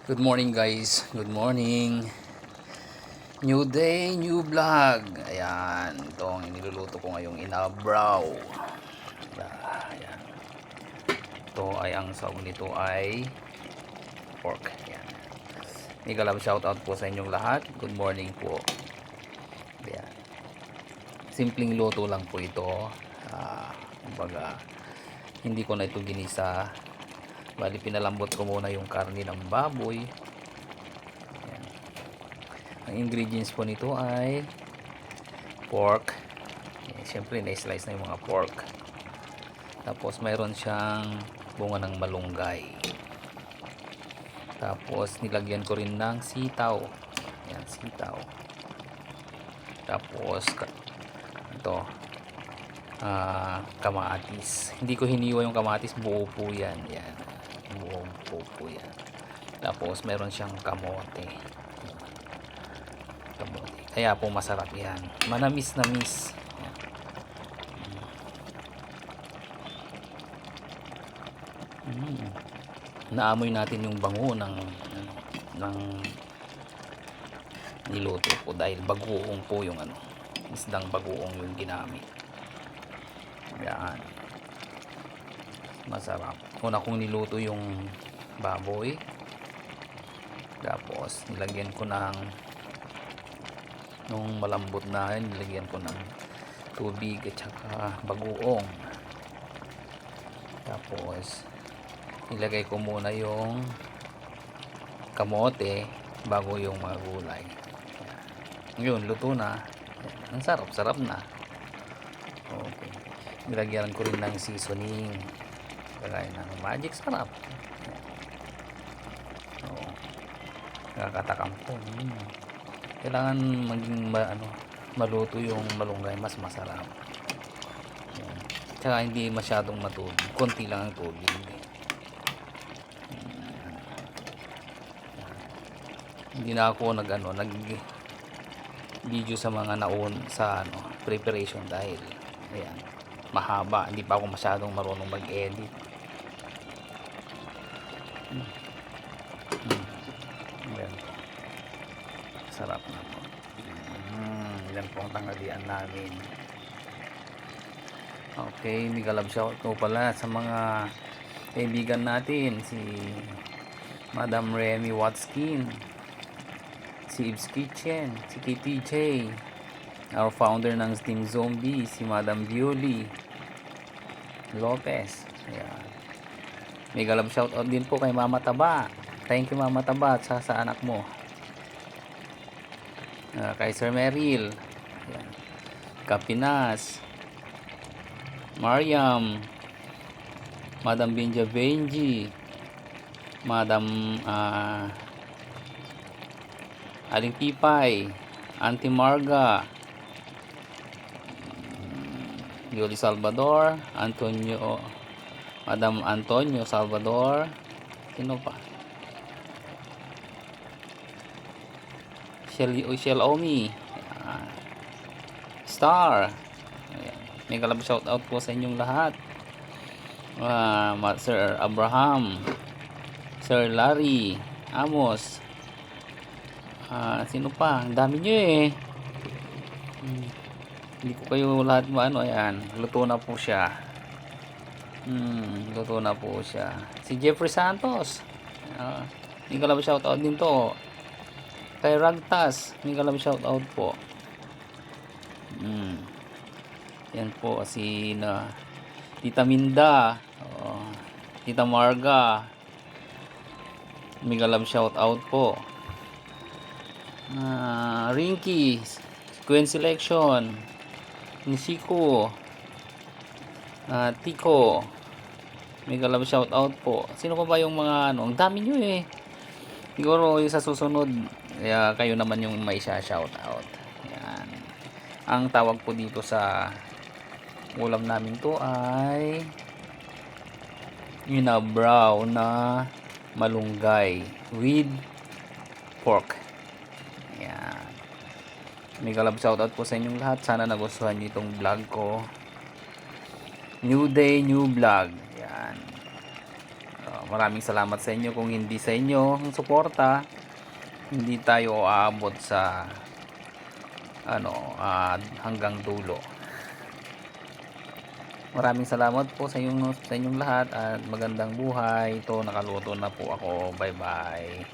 Good morning guys, good morning. New day, new vlog. Ayan, ito ang iniluluto ko ngayong inabraw. Ayan. Ito ay ang sahog nito ay pork. Ayan. Mega love shoutout po sa inyong lahat. Good morning po. Ayan. Simpleng luto lang po ito. Kumbaga, hindi ko na ito ginisa. Bali pinalambot ko muna yung karne ng baboy. Ayan. Ang ingredients po nito ay pork. Ayan, syempre na-slice na yung mga pork. Tapos mayroon siyang bunga ng malunggay. Tapos nilagyan ko rin ng sitaw. Ayan, sitaw. Tapos ito kamatis. Hindi ko hiniwa yung kamatis, buo po yan. Yan. Buo po yan. Tapos meron siyang kamote. Kaya po masarap yan. Manamis-namis. Naamoy natin yung bango ng niluto po dahil bagoong po yung isdang bagoong yung ginamit. Yan. Masarap. Una kong niluto yung baboy. Tapos nilagyan ko nung malambot na yun, nilagyan ko ng tubig at saka bagoong. Tapos nilagay ko muna yung kamote bago yung mga gulay. Yun, luto na. Ang sarap na. Okay. Nilagyan ko rin ng seasoning. Lagay ng magic sarap. Nakakatakam po. Kailangan maging maluto yung malunggay, mas masarap. Tsaka hindi masyadong matubig. Konti lang ang tubig. Hindi na ako nag video sa mga preparation dahil ayan, mahaba. Hindi pa ako masyadong marunong mag-edit. Ayan. Sarap na po. Yan po ang tanghalian namin. Okay, mega love shout out pala sa mga kaibigan natin, si Madam Remy Watskin, si Ibs Kitchen, si KTJ, our founder ng Steam Zombie, si Madam Violi Lopez. Ayan. Mega love shout out din po kay Mama Taba. Thank you Mama Taba sa anak mo. Kay Sir Merrill. Ayan. Kapinas, Mariam, Madam Binja Benji, Madam Aling Pipay, Auntie Marga, Yoli Salvador, Antonio, Madam Antonio Salvador, sino pa? Shell Omi, Star. Ayan. Mega love shout out po sa inyong lahat. Sir Abraham, Sir Larry, Amos, sino pa? Ang dami nyo eh. Hindi ko kayo lahat ayan, luto na po siya. Luto na po siya. Si Jeffrey Santos, mega love shout out din to. Kay Ragtas, mega love shout out po. Yan po si Tita Minda, Tita Marga, mega love shout out po. Rinky, Queen Selection, Nishiko, Tiko, mega love shout out po. Sino pa ba yung mga ang dami nyo eh. Siguro yung sa susunod kayo naman yung may shout out. Yan. Ang tawag po dito sa ulam namin to ay inabraw na malunggay with pork. Yan. Mega love shout out po sa inyong lahat. Sana nagustuhan niyo itong vlog ko. New day, new vlog. Yan. maraming salamat sa inyo. Kung hindi sa inyo ang suporta, hindi tayo aabot sa hanggang dulo. Maraming salamat po sa inyong lahat at magandang buhay. Ito, nakaluto na po ako. Bye bye.